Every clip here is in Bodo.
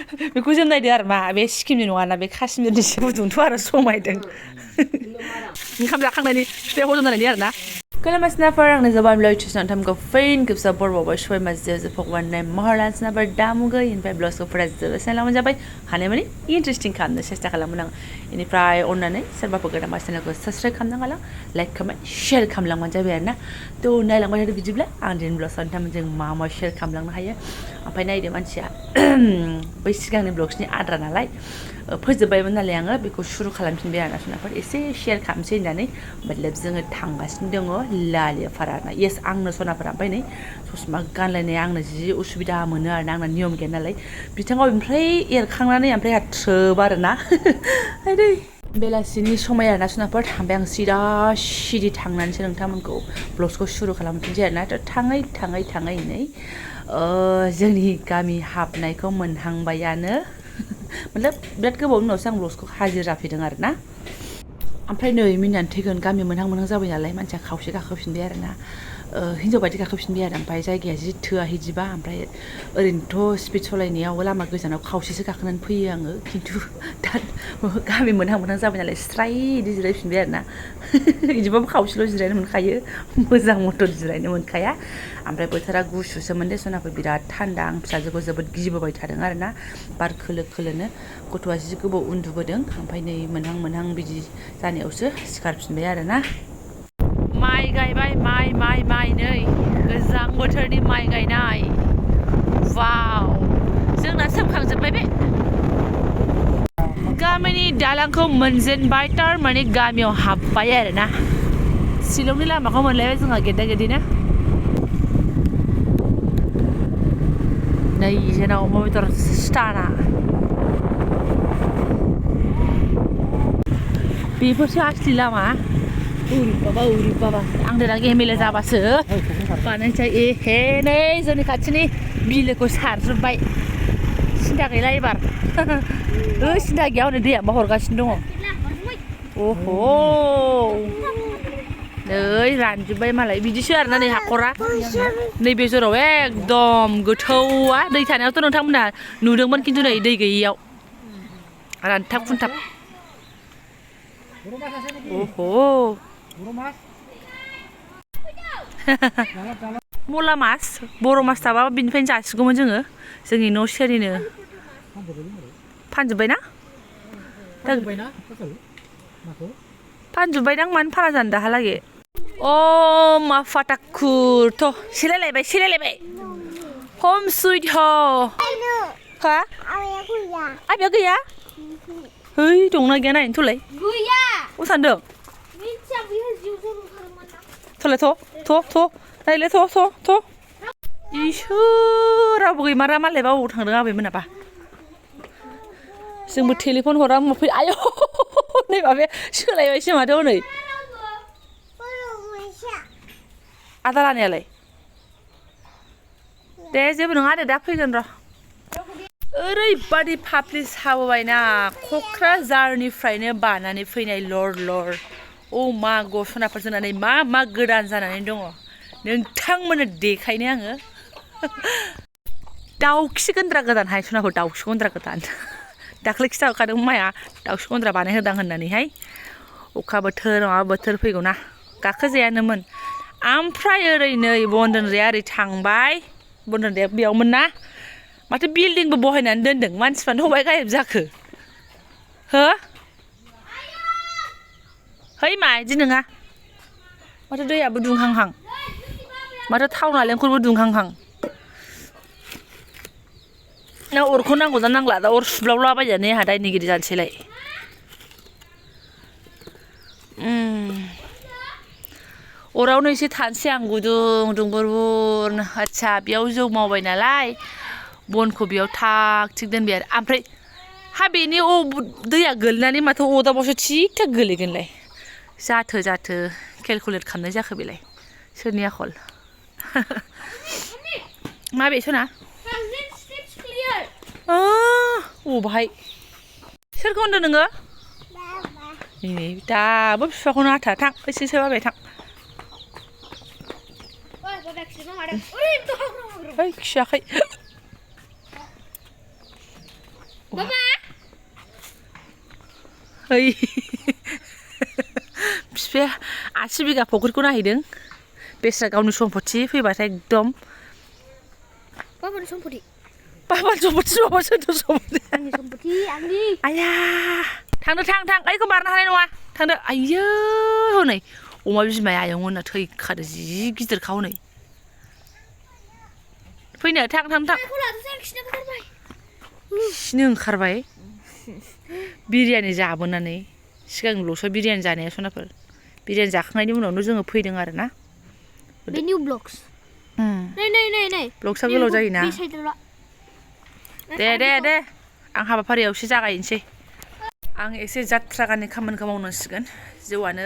बेखौ जों नायदो आरो मा बे सिक्किमनि नङाना बे काश्मीरनि सि गुदुंथ' आरो समायदों ओंखाम जाखांनायनि फिथाइ हजम जानायनि आरो ना खुलुमबाय सिनाफोर आंनि Jobanivlog नोंथांमोनखौ फिन खेबसे बरबावबाय सबाय माजे भगवाननि महरान सिनाफोर दामुगै इनिफ्राय ब्लगखौ फरायजोबो चेनेलाव जाबाय हानायमानि इन्टारेस्टिं खालामनो सेस्था खालामोन आं इनिफ्राय अननानै सोरबाफोर गोदानबा चेनेलखौ साबस्क्राइब खालामनांगौ लाइक कमेन्ट शेयार खालामलांबानो जाबाय आरो ना थ' नायलांबाय थादो बिदिब्ला आं दिनै ब्लगआव नोंथांमोनजों मा शेयार खालामलांनो हायो ओमफ्राय नायदो मानसिया बै सिगांनि ब्लग्सनि आद्रा नालाय फोजोबबायमोन नालाय आङो बेखौ सुरु खालामफिनबाय आरोना सनाफोर एसे शेयार खालामसै होननानै मतलब जोङो थांगासिनो दङ लालियाफारा आरोना येस आंनो सनाफोरा ओमफ्राय नै ससमा गानलायनाया आंनो जि उसुबिदा मोनो आरोना आंना नियम गैया नालाय बिथाङा ओमफ्राय एरखांनानै ओमफ्राय आहा थ्रोब आरोना आदै बेलासिनि समाय आरोना सनाफोर ओमफ्राय आं सिदा सिरि थांनानैसो नोंथांमोनखौ ब्लगखौ सुरु खालामफिनसै आरोना थाङै थाङै थाङै नै जोंनि गामि हाबनायखौ मोनहांबायानो मतलब बिराद गोबावनि उनावसो आं ब्लगखौ हाजिर जाफैदों आरो ना ओमफ्राय नै मिनिनानै थैगोन गामि मोनहां जाबाय नालाय मानसिया खावसे गाखोफिनबाय आरो ना हिनजाव बायदि गाखोफिनबाय आरो ओमफ्राय जायगाया जि थोआ हिदिबा ओमफ्राय ओरैनोथ' स्पिड सालायनायाव लामा गोजानाव खावसेसो गाखोनानै फैयो आङो खिन्थु दा गामि मोनहां जाबाय नालाय स्राय इदि जिरायफिनबाय आरो ना इदिबाबो खावसेल' जिरायनो मोनखायो मोजां मथर जिरायनो मोनखाया ओमफ्राय बोथोरा गुसुसोमोन दे सनाफोर बिराद थान्दा आं फिसाजोखौ जोबोद गिबोबाय थादों आरो ना बार खोलो खोलोनो गथ'आ जि गोबाव उन्दुबोदों ओमफ्राय नै मोनहां बिदि जानायावसो सिखारफिनबाय आरो ना माइ गायबाय माइ नै गोजां बोथोरनि माइ गायनाय वाव जोंना सोमखांजोब्बाय बे गामिनि दालांखौ मोनजेनबाय थारमाने गामियाव हाबबाय आरो ना शिलंनि लामाखौ मोनलायबाय जोंहा गेदा गेदिनो नै जोंनाव अमा बेदर स्टारा बेफोरसो आसलि लामा उरि बाबा आं देनां एमएलए जाबासो बानायनोसै एहे नै जोंनि खाथिनि बिलोखौ सारजोब्बाय सिन्था गैला एबार सिन्था गैया हनै दैयाबा हरगासिनो दङ अह नै रानजोब्बाय मालाय बिदिसो आरोना नै हाखरा नैबे जराव एकदम गोथौआ दै थानायावथ' नोंथांमोनहा नुदोंमोन खिन्थु नै दै गैयियाव रानथाब खुनथाब मला मास बर' मास थाबा बिनिफ्रायनो जासिगौमोन जोङो जोंनि न' सेरिनो फानजोब्बायना फानजोब्बायदां मानो फाना जानो दाहालागै मा फाटाखुरथ' सेलायलायबाय हम सुइट हा आबिया गैया है दंना गैया नायनोथ'लाय गैया अ सानदों थ'लाय थ' नायलाय थ' इसोर रावबो गैमारा मालाय बाव थांदों आबैमोनाबा जोंबो टेलिफन हरा फै आयौ नै माबाया सोलायबायसो माथो हनै आदा लानायालाय दे जेबो नङा दे दा फैगोन र' ओरैबादि पाब्लिक साबोबायना क'क्राझारनिफ्रायनो बानानै फैनाय लर मा गसनाफोर जोंनानै मा गोदान जानानै दङ नोंथांमोननो देखायनो आङो दाउखि गन्द्रा गोदानहाय सनाखौ दाउखि गन्द्रा गोदान दाख्लै खिथाहरखादों माया दाउखि गन्द्रा बानायहोदां होननानैहाय अखा बोथोर माबा बोथोर फैगौना गाखोजायानोमोन ओमफ्राय ओरै नै बन्दनजाया ओरै थांबाय बन्दनजाया बेयावमोन ना माथो बिल्डिंबो बहायनानै दोनदों मानसिफ्रानो हबाय गायब जाखो हो है मा इदि नङा माथो दैयाबो दुंहांहां माथो थाव नालेंखरबो दुंहांहां ना अरखौ नांगौ दा नांला दा अर सुब्लावलाबायजानो आंहा दायनिगिरि जानोसैलाय अरावनो एसे थानोसै आं गुदुं बुरनो आदसा बेयाव जौ मावबाय नालाय बनखौ बेयाव थाग थिग दोनबाय आरो ओमफ्राय हा बेनि दैया गोलैनानै माथो अदाबावसो थिग थाक गोलैगोनलाय जाथो केलकुलेट खालामनाय जाखो बेलाय सोरनि आखल माबे सना अबाहाय सोरखौ होनदों नोङो नै दाबो बिफाखौनो आथा थां एसेसो बाबाय थां है खियाखै Papa. ओइ बिफाया 80 बिगा फख्रिखौ नायहैदों बेस्रा गावनि सम्पति फैबाथाय एकदम Papa सम्पति बाबानि सम्पति माबा सोरथ' सम्पति आंनि सम्पति आंनि आया थांदो थां ओइखौ बारनो हानाय नङा थांदो आइयो हनै अमा बिमाया आयंमोनना थैखादो जि गिदिरखा हनै फैनो थां खिनो ओंखारबाय बिरियानि जाबोनानै सिगांल'सो बिरियानि जानाया सनाफोर बिरियानि जाखांनायनि उनावनो जोङो फैदों आरो ना बे निउ ब्लग्स नै ब्लग्सआ गोलाव जायोना दे आं हाबाफारियावसो जागायनोसै आं एसे जाथ्रागाननि खामानिखौ मावनांसिगोन जौआनो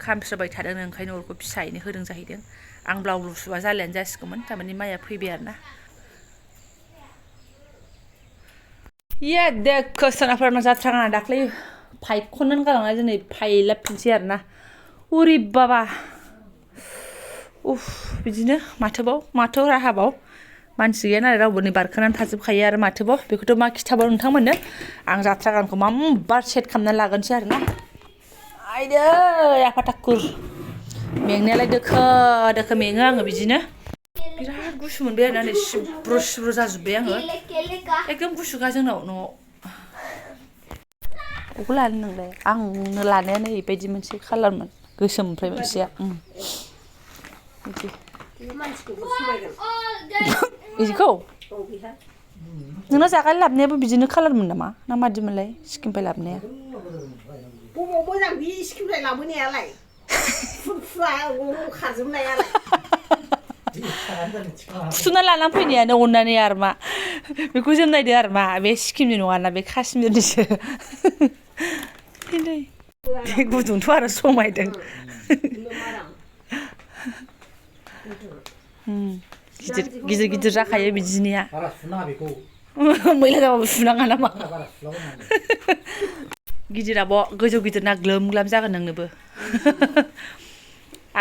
खामस्रोबाय थादों ओंखायनो अरखौ फिसायैनो होदों जाहैदों आं ब्लाउ ब्लु सुबा जालायानो जासिगौमोन थारमाने माइया फैबाय आरो ना ये देखो सोनाफोरना जाथ्रागाना दाख्लै फायखननानै गालांनाय दिनै फायलाबफिनसै आरो ना उरि बाबा उफ बिदिनो माथो राहाबाव मानसि गैया नालाय रावबो नै बारखोनानै थाजोबखायो आरो माथोबाव बेखौथ' मा खिथाबाव नोंथांमोननो आं जाथ्रागानखौ मामबार सेट खालामनानै लागोनसै आरो ना आयदै आफा थाखुर मेंनायालाय दोखो मेङो आङो बिदिनो बिराद गुसु मोनबाय आरोना नै सिब्रु जाजोब्बाय आङो एकदम गुसुखा जोंनाव न'आव अबेखौ लानो नोंलाय आंनो लानाया नै बायदि मोनसे खालारमोन गोसोम ओमफ्राय मोनसेया बिदिखौ नोंना जागाय लाबोनायाबो बिदिनो खालारमोन नामा ना मादिमोनलाय सिक्किमनिफ्राय लाबोनाया बबाव मोजां बे सिक्किमनिफ्राय लाबोनायालाय फुरा खारजोबनायालाय सुना लानानै फैनायानो अननानै आरो मा बेखौ जों नायदो आरो मा बे सिक्किमनि नङाना बे काश्मिरनिसो गुदुंथ' आरो समायदों गिदिर जाखायो बिदिनिया मैला जाबाबो सुनाङा नामा गिदिराब' गोजौ गिदिर ना ग्लोम ग्लाम जागोन नोंनोबो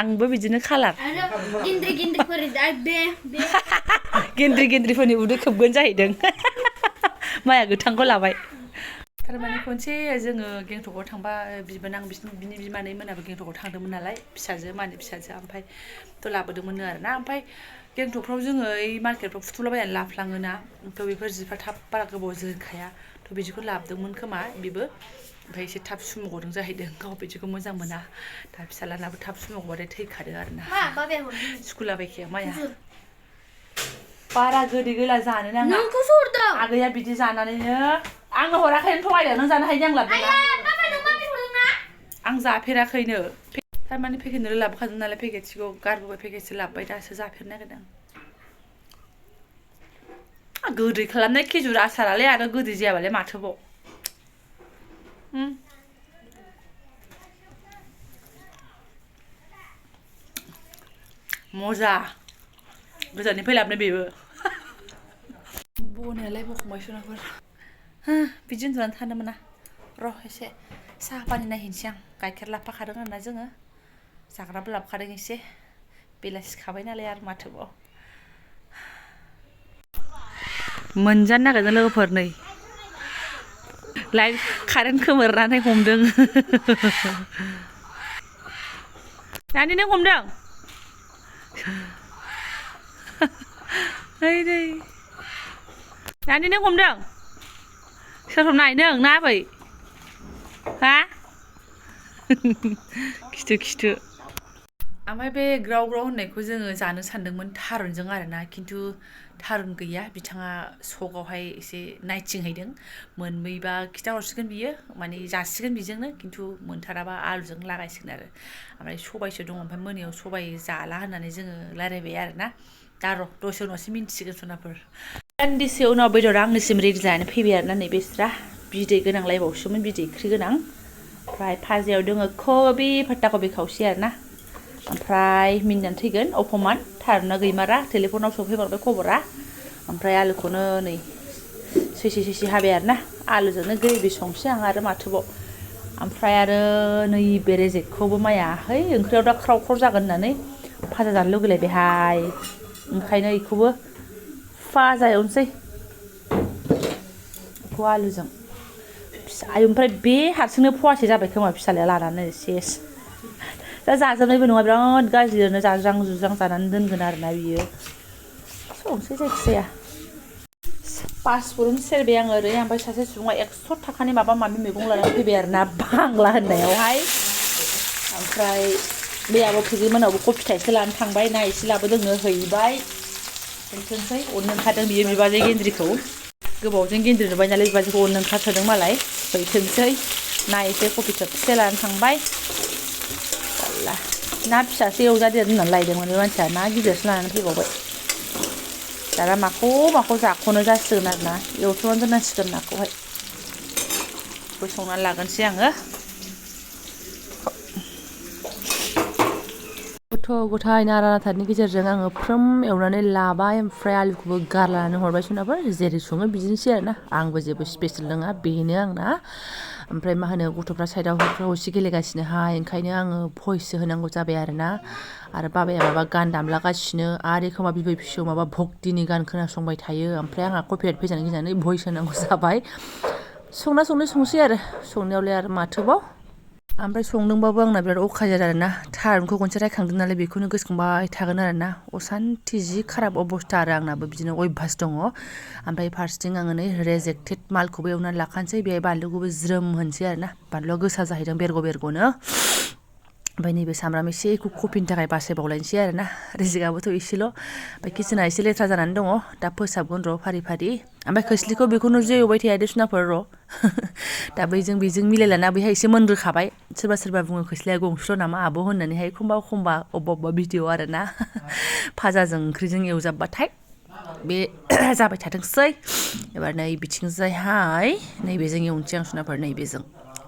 आंबो बिदिनो खालार गेन्द्रिफोरनि उदै खोबगोन जाहैदों माया गोथांखौ लाबाय थारमाने खनसे जोङो गेंटकआव थांबा बिबोनां बिनि बिमानै मोनाबो गेंटकआव थांदोंमोन नालाय फिसाजो ओमफ्राय थ' लाबोदोंमोननो आरोना ओमफ्राय गेंटकफ्राव जोङो ओइ मार्केटफ्राव फुथुलाबायनानै लाफ्लाङोना थ' बेफोर जिफ्रा थाब बारा गोबाव जोरखाया थ' बिदिखौ लाबोदोंमोन खोमा बेबो ओमफ्राय एसे थाब सुमु गदों जाहैदों गाव बिदिखौ मोजां मोना दा फिसालानाबो थाब सुमु गबाथाय थैखादो आरोना सुखुलाबायखाया माया बारा गोदै गोला जानो नाङा आगैया बिदि जानानैनो आंनो हराखैनो थगायदों नों जानो हायो आं लाबोदों आं जाफेराखैनो थारमाने पेकेटनिल' लाबोखादों नालाय पेकेटसेखौ गारबोबाय पेकेटसे लाबोबाय दासो जाफेरनो नागिरदों गोदै खालामनाय खेजुर आसारालाय आरो गोदै जायाबालाय माथोबाव मजा गोजाननिफ्राय लाबोनाय बेबो बनायालाय बखंबाय सोनाफोर बिदि उन्दुनानै थानो मोना र' एसे साहा पानि नायहैनोसै आं गाइखेर लाबोफाखादों आरोना जोङो जाग्राबो लाबोखादों एसे बेलासि खाबाय नालाय आरो माथोबाव मोनजानो नागिरदों लोगोफोर नै लाइट कारेन्ट खोमोरनानै हमदों नानि नों हमदों नानि नों हमदों सोर हमनाय नों ना आबै हा खिथु ओमफ्राय बे ग्राव होननायखौ जोङो जानो सानदोंमोन थारुनजों आरोना खिन्थु थारुन गैया बिथाङा सकआवहाय एसे नायथिंहैदों मोनबैबा खिथाहरसिगोन बियो माने जासिगोन बेजोंनो खिन्थु मोनथाराबा आलुजों लागायसिगोन आरो ओमफ्राय सबायसो दङ ओमफ्राय मोनायाव सबाय जाला होननानै जोङो रायलायबाय आरोना दा र' दसे उनावसो मिन्थिसिगोन सनाफोर दान्दिसे उनाव बेदरा आंनिसिम रेडि जानानै फैबाय आरोना नै बेस्रा बिदै गोनां लायबावसोमोन बिदै ओंख्रि गोनां ओमफ्राय भाजायाव दङ कबि फात्ता कबि खावसे आरोना ओमफ्राय मिनिनानै थैगोन अपमान थारुना गैमारा टेलिफनाव सफैबावबाय खबरा ओमफ्राय आलुखौनो नै सैसे हाबाय आरोना आलुजोंनो ग्रेभि संसै आं आरो माथोबाव ओमफ्राय आरो नै बेरेजेखौबो माया है ओंख्रियाव दा ख्राव जागोन होननानै भाजा जानो लुगैलायबायहाय ओंखायनो बेखौबो फाजा एवनोसै एम्फौ आलुजों ओमफ्राय बे हारसिंनो फवासे जाबाय खोमा फिसालाया लानानै सेस दा जाजोबनायबो नङा बिराद गाज्रिनो जाज्रां जुज्रां जानानै दोनगोन आरोना बियो संसै जायखिजाया पासफुरन सेरबाय आङो ओरै ओमफ्राय सासे सुबुङा 100 थाखानि माबा माबि मैगं लानानै फैबाय आरोना बांला होननायावहाय ओमफ्राय बे आब' फुजि मोनावबो कफि थाइसे लानो थांबाय ना एसे लाबोदोंनो हैबाय दोनथोंसै अननो ओंखारदों बियो बिबाजै गेन्द्रिखौ गोबावजों गेन्द्रि नुबाय नालाय बिबाजैखौ अननो ओंखारथोदों मालाय हैथोंसै ना एसे कफि थोबसे लानो थांबाय ना फिसासो एवजादेर होननानै लायदोंमोन बे मानसिया ना गिदिरसो लानानै फैबावबाय दाना माखौ जाख'नो जासिगोन आरोना एवथ'नानै दोननांसिगोन नाखौहाय बेखौ संनानै लागोनसै आङो गथ' गथाय नारा नाथानि गेजेरजों आङो फ्रोम एवनानै लाबाय ओमफ्राय आलुखौबो गारलानानै हरबाय सनाफोर जेरै सङो बिदिनोसै आरोना आंबो जेबो स्पेसियेल नङा बेनो आंना ओमफ्राय मा होनो गथ'फ्रा साइडआव हरसे गेलेगासिनोहाय ओंखायनो आङो भइससो होनांगौ जाबाय आरोना आरो बाबाया माबा गान दामलागासिनो आरो एखमबा बिबै फिसौ माबा भक्तिनि गान खोनासंबाय थायो ओमफ्राय आंहा कपिराइट फैजानो गिनानै भइस होनांगौ जाबाय संसै आरो संनायावलाय आरो माथोबाव ओमफ्राय संदोंबाबो आंना बिराद अखाजार आरोना थारुनखौ खनसे रायखांदों नालाय बेखौनो गोसोखांबाय थागोन आरोना असान्थि जि खाराब अबस्था आरो आंनाबो बिदिनो अयभास दङ ओमफ्राय फारसेथिं आङो नै रेजेक्टेड मालखौबो एवनानै लाखानोसै बेहाय बानलुखौबो ज्रोम होनसै आरोना बानलुआ गोसा जाहैदों बेरग'नो ओमफ्राय नैबे सामब्राम एसेखौ कफिनि थाखाय बासायबावलायनोसै आरोना रेजेकआबोथ' एसेल' ओमफ्राय किचेना एसे लेथ्रा जानानै दङ दा फोसाबगोन र' फारि ओमफ्राय खोस्लिखौ बेखौनो जे एवबाय थाया दे सुनाफोर र' दा बेजों मिलायलाना बैहाय एसे मोनग्रोखाबाय सोरबा बुङो खोस्लिया गंसेल' नामा आब' होननानैहाय एखमबा अबेबा भिडिअ आरोना फाजाजों ओंख्रिजों एवजाबबाथाय बे जाबाय थाथोंसै एबार नै बिथिंजायहाय नैबेजों एवनोसै आं सुनाफोर नैबेजों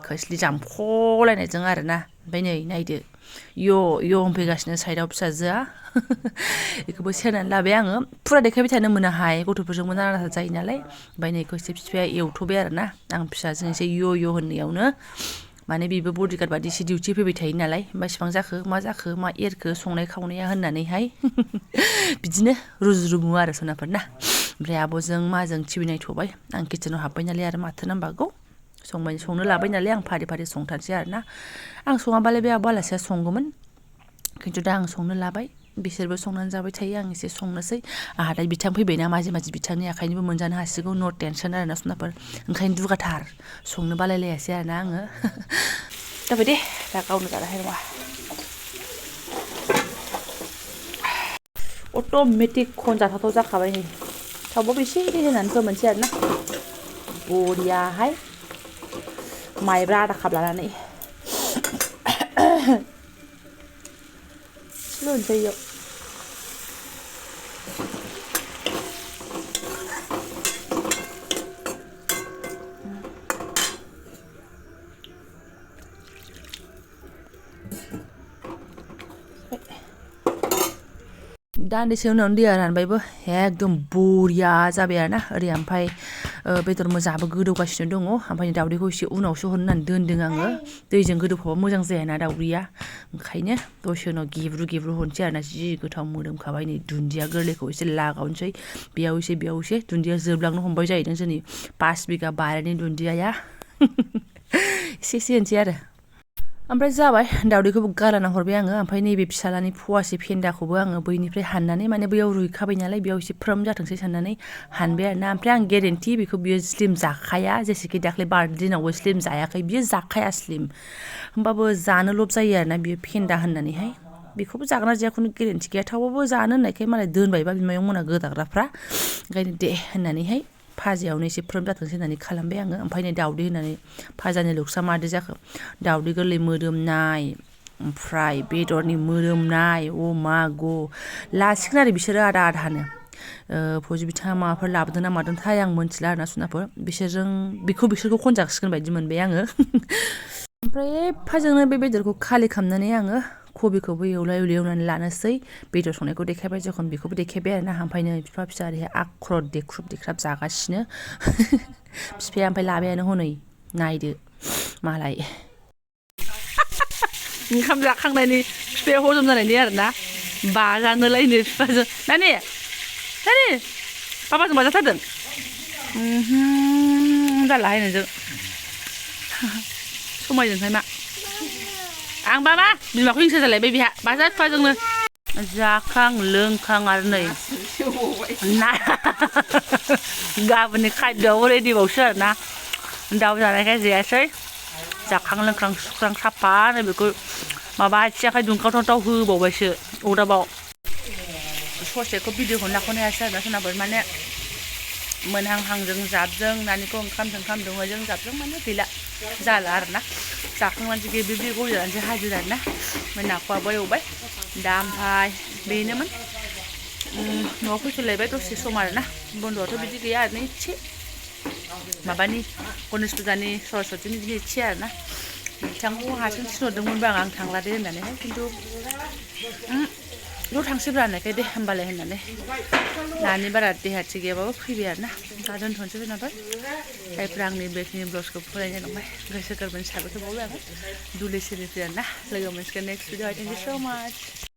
खोस्लि जामख'लायनायजों आरोना ओमफ्राय नै नायदो य' होनफैगासिनो साइडआव फिसाजोआ बेखौबो सेरनानै लाबाय आङो फुरा देखायबाय थानो मोनाहाय गथ'फोरजोंबो नारा नाथा जायो नालाय ओमफ्राय नै खोस्लि फिफाया एवथ'बाय आरोना आं फिसाजों एसे य' होननायावनो माने बेबो बडिगार्ड बादि एसे डिउटि फैबाय थायो नालाय बेसेबां जाखो मा एरखो संनाय खावनाया होननानैहाय बिदिनो रुजु आरो सनाफोर ना ओमफ्राय आब'जों माजों टिभि नायथ'बाय आं किचेनाव हाबबाय नालाय आरो माथो नांबावगौ संनो लाबाय नालाय आं फारि संथारसै आरोना आं सङाबालाय बे आब' आलासिया संगौमोन खिन्थु दा आं संनो लाबाय बिसोरबो संनानै जाबाय थायो आं एसे संनोसै आंहा दा बिथां फैबायना माजे बिथांनि आखाइनिबो मोनजानो हासिगौ नो टेनसन आरोना सनाफोर ओंखायनो दुगाथार संनो बालायलायासै आरोना आङो जाबाय दे दा गावनो जानो हानाय नङा अट'मेटिक खनजाथाव जाखाबाय नै थावबाबो एसे होनानै फोमोनसै आरोना बरियाहाय माइब्रा आधा काप लानानै होनसै इयाव दान्दिसे उनावनो दैया रानबायबो एकदम बरिया जाबाय आरोना ओरै ओमफ्राय बेदर मोजाङाबो गोदौगासिनो दङ ओमफ्राय दावदैखौ एसे उनावसो हरनो होननानै दोनदों आङो दैजों गोदौफाबा मोजां जायाना दावदैया ओंखायनो दसे उनाव गेब्रु हरनोसै आरोना जि गोथाव मोदोमखाबाय नै दुन्दिया गोरलैखौ एसे लागावनोसै बेयाव एसे दुन्दिया जोबलांनो हमबाय जाहैदों जोंनि 5 बिगा बारिनि दुन्दियाया एसे होनसै आरो ओमफ्राय जाबाय दावदैखौबो गारलाना हरबाय आङो ओमफ्राय नैबे फिसालानि फवासे फेन्दाखौबो आङो बैनिफ्राय हाननानै माने बैयाव रुइखाबाय नालाय बेयाव एसे फ्रोम जाथोंसै साननानै हानबाय आरोना ओमफ्राय आं गेरेन्टि बेखौ बियो स्लिम जाखाया जेसेखि दाख्लै बार्थडे दिनावबो स्लिम जायाखै बियो जाखाया स्लिम होमबाबो जानो लब जायो आरोना बियो फेन्दा होननानैहाय बेखौबो जागोन ना जाया खुनु गेरेन्टि गैया थेवबाबो जानो होननायखाय मालाय दोनबायबा बिमायं मोना गोदाग्राफ्रा ओंखायनो दे होननानैहाय भाजायावनो एसे फ्रोम जाथोंसै होननानै खालामबाय आङो ओमफ्राय नै दावदै होनानै भाजानि लुक्सा मादि जाखो दावदै गोरलै मोदोमनाय ओमफ्राय बेदरनि मोदोमनाय मा ग लासिगोन आरो बिसोरो आदानो फौजि बिथाङा माबाफोर लाबोदों ना मादोंथाय आं मोनथिला आरोना सुनाफोर बिसोरखौ खनजासिगोन बायदि मोनबाय आङो ओमफ्राय एफाजोंनो बे बेदरखौ खालि खालामनानै आङो कबिखौबो एवनानै लानोसै बेदर संनायखौ देखायबाय जखन बेखौबो देखायबाय आरोना ओमफ्राय नै बिफा फिसा ओरैहाय आख्रद देख्रुब जागासिनो बिफाया ओमफ्राय लाबायानो हनै नायदो मालाय ओंखाम जाखांनायनि बिफाया हजम जानायनि आरोना बाजानोलायनो बिफाजों नानि बाबाजों बाजाथारदों लालाहाय नोंजों समायजोंहाय मा आं बाबा बिमाखौ हिंसा जालायबाय बिहा बाजा थुवाजोंनो जाखां लोंखां आरो नै ना गाबोननि खायद'आव रेडिबावसो आरो ना दाउ जानायखाय जायासै जाखां लोंखां सुखां साफानो बेखौ माबा आथिं आखाइ दुंखावथाव होबावबायसो अरदाबाव ससेखौ भिडिअखौ लाख'नो हायासै आरोना सोनाबो माने मोनहांहांजों जाबजों नानिखौ ओंखाम दौनायजों जाबजों माने गैला जाला आरोना जाखांनानैसो गेबे गय जानानैसो हाजिर आरोना ओमफ्राय नाखौबो एवबाय दा ओमफ्राय बेनोमोन न'आव फैफिनलायबाय दसे सम आरोना बन्द'आथ' बिदि गैया ओरैनो इसे माबानि गणेश फुजानि सरस्वतीनि बिदिनो इसे आरोना बिथांखौ हारसिं थिनहरदोंमोनबो आं थांला दे होननानैहाय खिन्थु ज' थांसैब्रा होननायखाय दे होमबालाय होननानै नानि बारा देहा थिग गैयाबाबो फैबाय आरोना दा दोनथ'नोसै खोनाबाय जायफ्रा आंनि बेखिनि ब्लग्सखौ फरायनाय जालांबाय गोसो गोरबोनि साबायखर बावबाय आङो दुलि सिरिफोर आरोना लोगो मोनसिगोन नेक्स्ट भिडिअ थेंक इउ स' माच